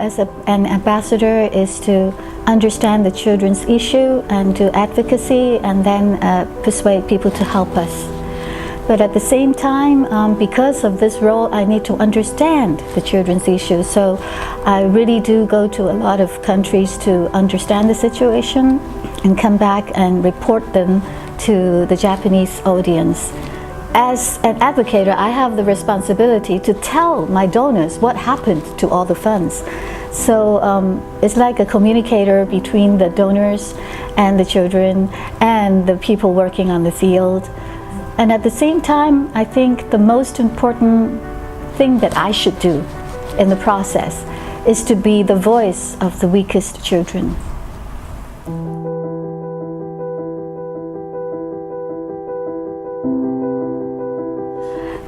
as an ambassador is to understand the children's issue and do advocacy, and then persuade people to help us. But at the same time, because of this role, I need to understand the children's issues. So I really do go to a lot of countries to understand the situation and come back and report them to the Japanese audience. As an advocate, I have the responsibility to tell my donors what happened to all the funds. So it's like a communicator between the donors and the children and the people working on the field. And at the same time, I think the most important thing that I should do in the process is to be the voice of the weakest children.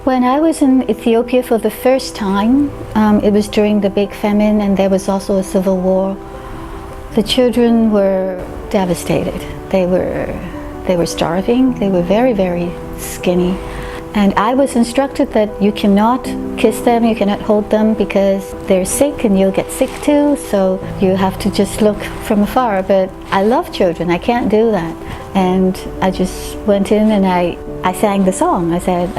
When I was in Ethiopia for the first time, it was during the big famine, and there was also a civil war. The children were devastated. They were starving. They were very, very skinny. And I was instructed that you cannot kiss them, you cannot hold them, because they're sick and you'll get sick too, so you have to just look from afar. But I love children, I can't do that. And I just went in and I sang the song. I said,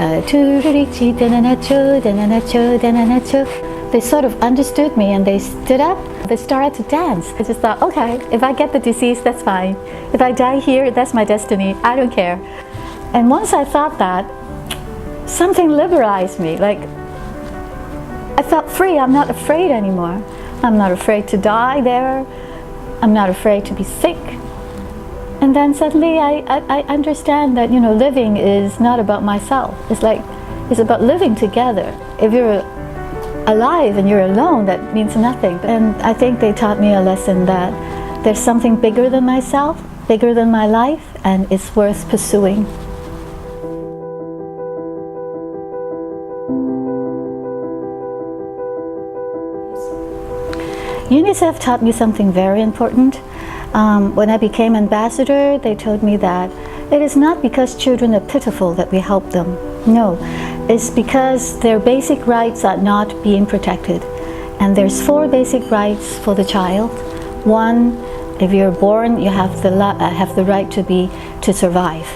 they sort of understood me and they stood up, they started to dance. I just thought, okay, if I get the disease, that's fine. If I die here, that's my destiny, I don't care. And once I thought that, something liberalized me. Like, I felt free. I'm not afraid anymore. I'm not afraid to die there. I'm not afraid to be sick. And then suddenly I understand that, you know, living is not about myself. It's about living together. If you're alive and you're alone, that means nothing. And I think they taught me a lesson that there's something bigger than myself, bigger than my life, and it's worth pursuing. UNICEF taught me something very important. When I became ambassador, they told me that it is not because children are pitiful that we help them. No, it's because their basic rights are not being protected. And there's 4 basic rights for the child. 1, if you're born, you have the right to survive.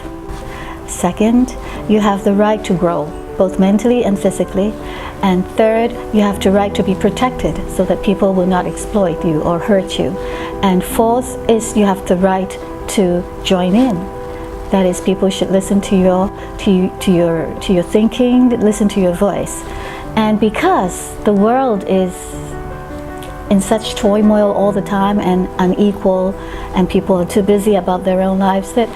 2nd, you have the right to grow, both mentally and physically. And 3rd, you have the right to be protected so that people will not exploit you or hurt you. And 4th is you have the right to join in. That is, people should listen to your thinking, listen to your voice. And because the world is in such turmoil all the time and unequal, and people are too busy about their own lives, that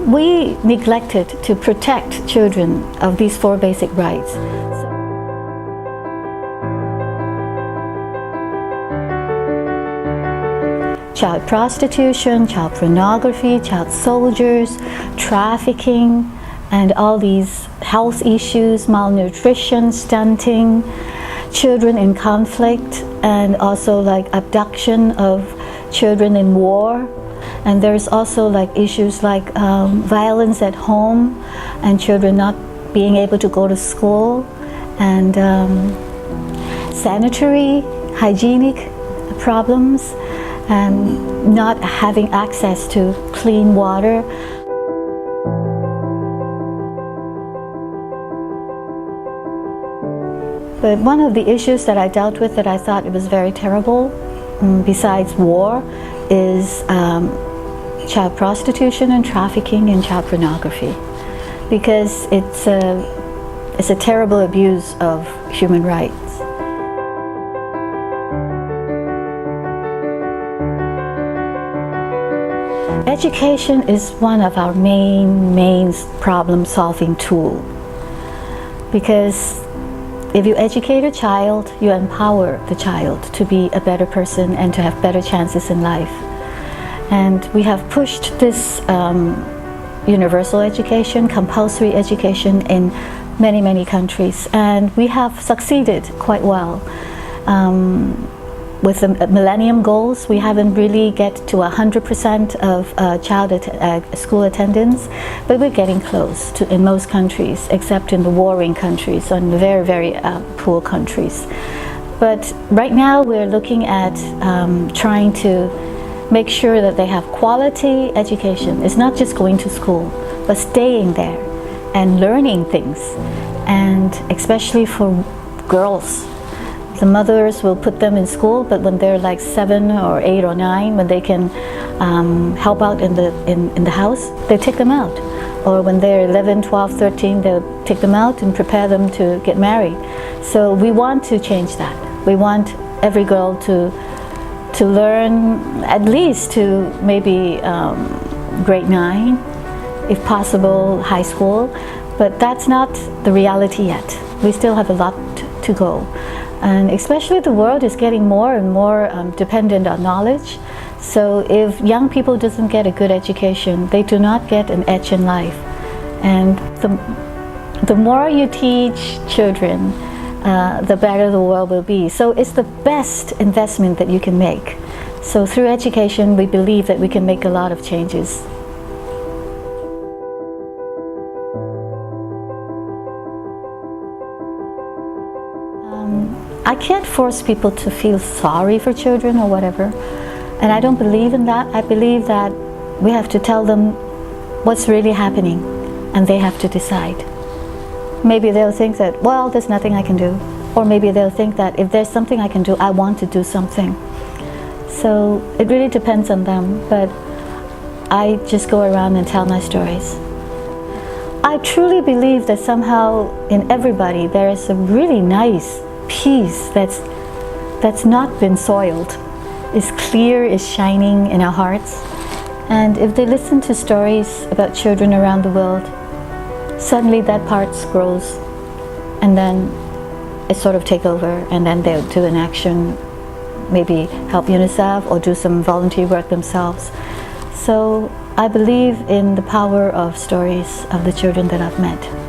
we neglected to protect children of these 4 basic rights. Child prostitution, child pornography, child soldiers, trafficking, and all these health issues, malnutrition, stunting, children in conflict, and also like abduction of children in war. And there's also like issues like violence at home and children not being able to go to school, and sanitary, hygienic problems, and not having access to clean water. But one of the issues that I dealt with that I thought it was very terrible, besides war, is child prostitution and trafficking and child pornography, because it's a terrible abuse of human rights. Education is one of our main problem-solving tool, because if you educate a child, you empower the child to be a better person and to have better chances in life. And we have pushed this universal education, compulsory education in many countries, and we have succeeded quite well. With the Millennium Goals, we haven't really get to 100% of school attendance, but we're getting close to in most countries, except in the warring countries and the very poor countries. But right now we're looking at trying to make sure that they have quality education. It's not just going to school, but staying there and learning things. And especially for girls, the mothers will put them in school, but when they're like 7 or 8 or 9, when they can help out in the house, they take them out. Or when they're 11, 12, 13, they'll take them out and prepare them to get married. So we want to change that. We want every girl to learn at least to maybe grade 9, if possible high school, but that's not the reality yet. We still have a lot to go. And especially the world is getting more and more dependent on knowledge. So if young people doesn't get a good education, they do not get an edge in life. And the more you teach children, the better the world will be. So it's the best investment that you can make. So through education, we believe that we can make a lot of changes. I can't force people to feel sorry for children or whatever. And I don't believe in that. I believe that we have to tell them what's really happening, and they have to decide. Maybe they'll think that, well, there's nothing I can do. Or maybe they'll think that if there's something I can do, I want to do something. So it really depends on them, but I just go around and tell my stories. I truly believe that somehow in everybody there is a really nice peace that's not been soiled. It's clear, it's shining in our hearts. And if they listen to stories about children around the world, suddenly that part grows, and then it sort of take over, and then they'll do an action, maybe help UNICEF or do some volunteer work themselves. So I believe in the power of stories of the children that I've met.